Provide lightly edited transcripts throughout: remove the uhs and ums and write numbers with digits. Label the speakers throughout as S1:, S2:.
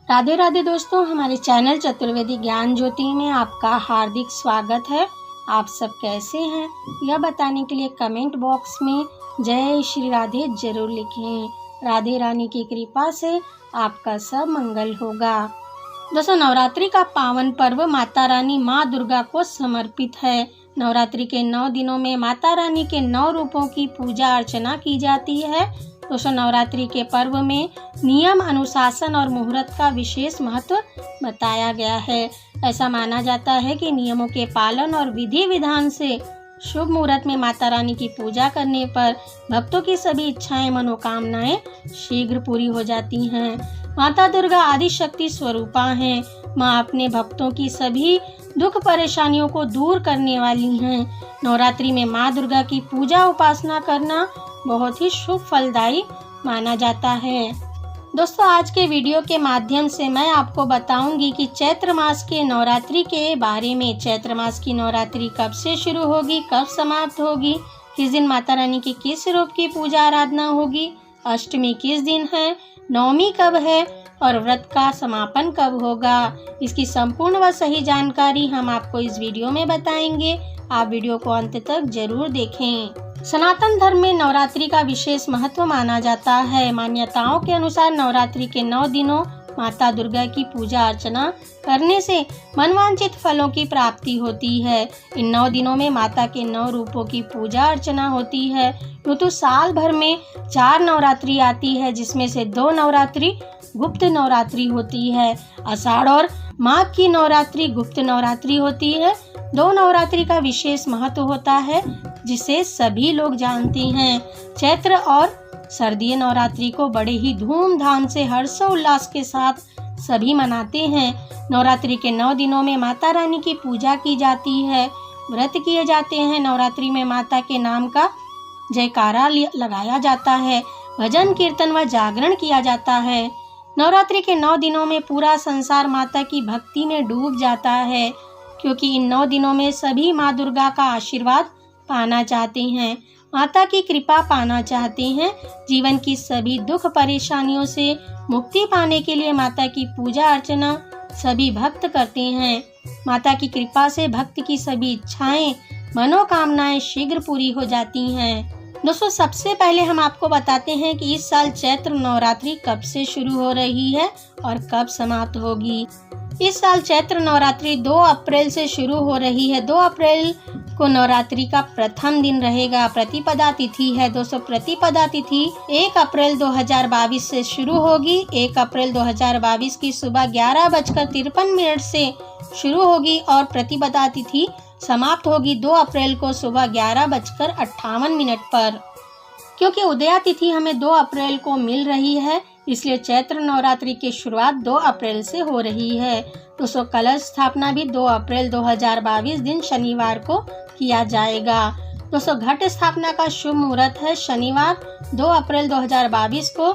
S1: राधे राधे दोस्तों, हमारे चैनल चतुर्वेदी ज्ञान ज्योति में आपका हार्दिक स्वागत है। आप सब कैसे हैं यह बताने के लिए कमेंट बॉक्स में जय श्री राधे जरूर लिखें। राधे रानी की कृपा से आपका सब मंगल होगा। दोस्तों, नवरात्रि का पावन पर्व माता रानी माँ दुर्गा को समर्पित है। नवरात्रि के 9 दिनों में माता रानी के 9 रूपों की पूजा अर्चना की जाती है। दोस्तों, नवरात्रि के पर्व में नियम, अनुशासन और मुहूर्त का विशेष महत्व बताया गया है। ऐसा माना जाता है कि नियमों के पालन और विधि विधान से शुभ मुहूर्त में माता रानी की पूजा करने पर भक्तों की सभी इच्छाएं, मनोकामनाएं शीघ्र पूरी हो जाती हैं। माता दुर्गा आदि शक्ति स्वरूपा हैं। माँ अपने भक्तों की सभी दुख परेशानियों को दूर करने वाली हैं। नवरात्रि में माँ दुर्गा की पूजा उपासना करना बहुत ही शुभ फलदायी माना जाता है। दोस्तों, आज के वीडियो के माध्यम से मैं आपको बताऊंगी कि चैत्र मास के नवरात्रि के बारे में। चैत्र मास की नवरात्रि कब से शुरू होगी, कब समाप्त होगी, किस दिन माता रानी की किस रूप की पूजा आराधना होगी, अष्टमी किस दिन है, नवमी कब है और व्रत का समापन कब होगा। इसकी संपूर्ण व सही जानकारी हम आपको इस वीडियो में बताएंगे। आप वीडियो को अंत तक जरूर देखें। सनातन धर्म में नवरात्रि का विशेष महत्व माना जाता है। मान्यताओं के अनुसार नवरात्रि के 9 दिनों माता दुर्गा की पूजा अर्चना करने से मनवांछित फलों की प्राप्ति होती है। इन 9 दिनों में माता के 9 रूपों की पूजा अर्चना होती है। तो साल भर में 4 नवरात्रि आती है, जिसमें से 2 नवरात्रि गुप्त नवरात्रि होती है। आषाढ़ और माघ की नवरात्रि गुप्त नवरात्रि होती है। 2 नवरात्रि का विशेष महत्व होता है, जिसे सभी लोग जानते हैं। चैत्र और सर्दीय नवरात्रि को बड़े ही धूमधाम से हर्षोल्लास के साथ सभी मनाते हैं। नवरात्रि के 9 दिनों में माता रानी की पूजा की जाती है, व्रत किए जाते हैं। नवरात्रि में माता के नाम का जयकारा लगाया जाता है, भजन कीर्तन व जागरण किया जाता है। नवरात्रि के 9 दिनों में पूरा संसार माता की भक्ति में डूब जाता है, क्योंकि इन 9 दिनों में सभी माँ दुर्गा का आशीर्वाद पाना चाहते हैं, माता की कृपा पाना चाहते हैं। जीवन की सभी दुख परेशानियों से मुक्ति पाने के लिए माता की पूजा अर्चना सभी भक्त करते हैं। माता की कृपा से भक्त की सभी इच्छाएं, मनोकामनाएं शीघ्र पूरी हो जाती हैं। दोस्तों, सबसे पहले हम आपको बताते हैं कि इस साल चैत्र नवरात्रि कब से शुरू हो रही है और कब समाप्त होगी। इस साल चैत्र नवरात्रि 2 अप्रैल से शुरू हो रही है। 2 अप्रैल को नवरात्रि का प्रथम दिन रहेगा। प्रतिपदा तिथि है। दोस्तों, प्रतिपदा तिथि 1 अप्रैल 2022 से शुरू होगी। 1 अप्रैल 2022 की सुबह 11:53 से शुरू होगी और प्रतिपदा तिथि समाप्त होगी 2 अप्रैल को सुबह 11:58 पर। क्योंकि उदया तिथि हमें 2 अप्रैल को मिल रही है, इसलिए चैत्र नवरात्रि की शुरुआत 2 अप्रैल से हो रही है। दोस्तों, कलश स्थापना भी 2 अप्रैल 2022 दिन शनिवार को किया जाएगा। दोस्तों, घट स्थापना का शुभ मुहूर्त है शनिवार 2 अप्रैल 2022 को।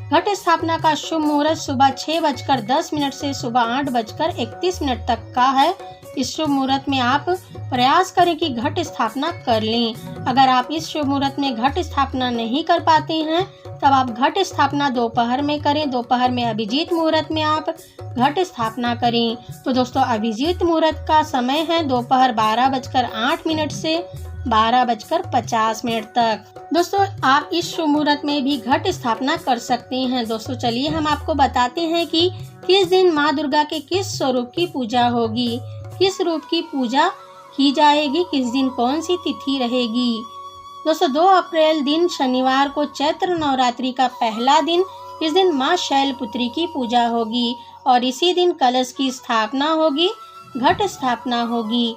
S1: घट स्थापना का शुभ मुहूर्त सुबह 6:10 से सुबह 8:31 तक का है। इस शुभ मुहूर्त में आप प्रयास करें कि घट स्थापना कर लें। अगर आप इस शुभ मुहूर्त में घट स्थापना नहीं कर पाते हैं, तब आप घट स्थापना दोपहर में करें। दोपहर में अभिजीत मुहूर्त में आप घट स्थापना करें। तो दोस्तों, अभिजीत मुहूर्त का समय है दोपहर 12:08 से 12:50 तक। दोस्तों, आप इस शुभ मुहूर्त में भी घट स्थापना कर सकते हैं। दोस्तों, चलिए हम आपको बताते हैं कि किस दिन माँ दुर्गा के किस स्वरूप की पूजा होगी, किस रूप की पूजा की जाएगी, किस दिन कौन सी तिथि रहेगी। दोस्तों, 2 अप्रैल दिन शनिवार को चैत्र नवरात्रि का पहला दिन। इस दिन माँ शैलपुत्री की पूजा होगी और इसी दिन कलश की स्थापना होगी, घट स्थापना होगी।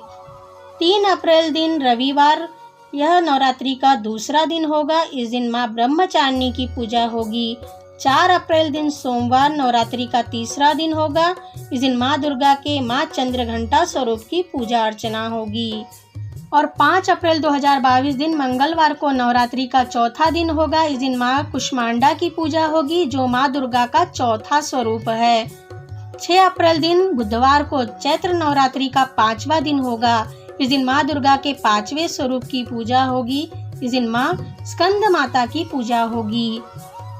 S1: 3 अप्रैल दिन रविवार, यह नवरात्रि का दूसरा दिन होगा। इस दिन माँ ब्रह्मचारिणी की पूजा होगी। 4 अप्रैल दिन सोमवार, नवरात्रि का तीसरा दिन होगा। इस दिन माँ दुर्गा के माँ चंद्रघंटा स्वरूप की पूजा अर्चना होगी। और 5 अप्रैल 2022 दिन मंगलवार को नवरात्रि का चौथा दिन होगा। इस दिन माँ कुष्मांडा की पूजा होगी, जो माँ दुर्गा का चौथा स्वरूप है। 6 अप्रैल दिन बुधवार को चैत्र नवरात्रि का 5वां दिन होगा। इस दिन माँ दुर्गा के 5वें स्वरूप की पूजा होगी। इस दिन माँ स्कंद माता की पूजा होगी।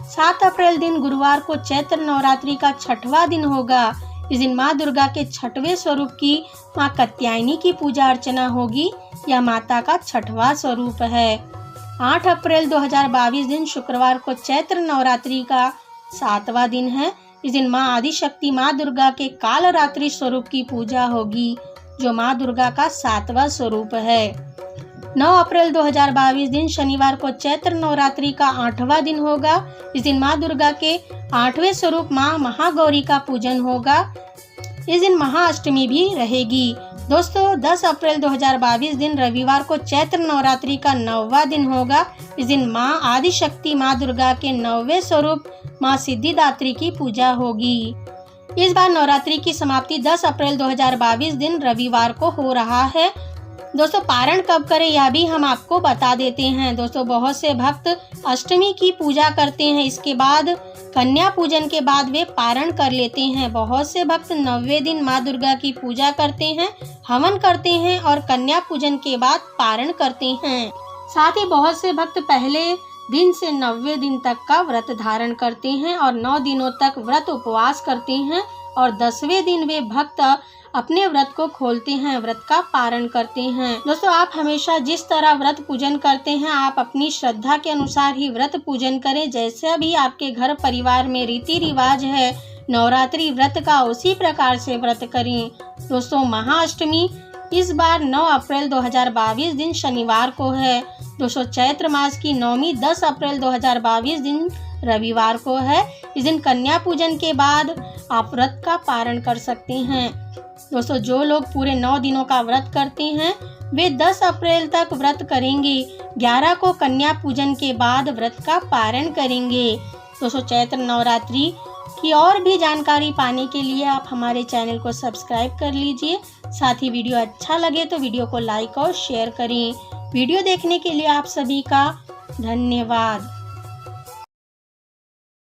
S1: 7 अप्रैल दिन गुरुवार को चैत्र नवरात्रि का 6वां दिन होगा। इस दिन माँ दुर्गा के 6वें स्वरूप की माँ कात्यायनी की पूजा अर्चना होगी। यह माता का 6वां स्वरूप है। 8 अप्रैल 2022 दिन शुक्रवार को चैत्र नवरात्रि का 7वां दिन है। इस दिन माँ आदिशक्ति माँ दुर्गा के कालरात्रि स्वरूप की पूजा होगी, जो माँ दुर्गा का 7वां स्वरूप है। 9 अप्रैल 2022 दिन शनिवार को चैत्र नवरात्रि का 8वां दिन होगा। इस दिन माँ दुर्गा के 8वें स्वरूप माँ महागौरी का पूजन होगा। इस दिन महाअष्टमी भी रहेगी। दोस्तों 10 अप्रैल 2022 दिन रविवार को चैत्र नवरात्रि का 9वां दिन होगा। इस दिन माँ आदिशक्ति माँ दुर्गा के 9वें स्वरूप माँ सिद्धिदात्री की पूजा होगी। इस बार नवरात्रि की समाप्ति 10 अप्रैल 2022 दिन रविवार को हो रहा है। दोस्तों पारण कब करें यह भी हम आपको बता देते हैं। दोस्तों बहुत से भक्त अष्टमी की पूजा करते हैं, इसके बाद कन्या पूजन के बाद वे पारण कर लेते हैं। बहुत से भक्त 9वें दिन माँ दुर्गा की पूजा करते हैं, हवन करते हैं और कन्या पूजन के बाद पारण करते हैं। साथ ही बहुत से भक्त पहले दिन से 9वें दिन तक का व्रत धारण करते हैं और 9 दिनों तक व्रत उपवास करते हैं और 10वें दिन वे भक्त अपने व्रत को खोलते हैं, व्रत का पारण करते हैं। दोस्तों आप हमेशा जिस तरह व्रत पूजन करते हैं, आप अपनी श्रद्धा के अनुसार ही व्रत पूजन करें। जैसे भी आपके घर परिवार में रीति रिवाज है नवरात्रि व्रत का, उसी प्रकार से व्रत करें। दोस्तों महाअष्टमी इस बार 9 अप्रैल 2022 दिन शनिवार को है। दोस्तों चैत्र मास की नवमी 10 अप्रैल 2022 दिन रविवार को है। इस दिन कन्या पूजन के बाद आप व्रत का पारण कर सकते हैं। दोस्तों जो लोग पूरे 9 दिनों का व्रत करते हैं वे 10 अप्रैल तक व्रत करेंगे। 11 को कन्या पूजन के बाद व्रत का पारण करेंगे। दोस्तों चैत्र नवरात्रि की और भी जानकारी पाने के लिए आप हमारे चैनल को सब्सक्राइब कर लीजिए। साथ ही वीडियो अच्छा लगे तो वीडियो को लाइक और शेयर करें। वीडियो देखने के लिए आप सभी का धन्यवाद।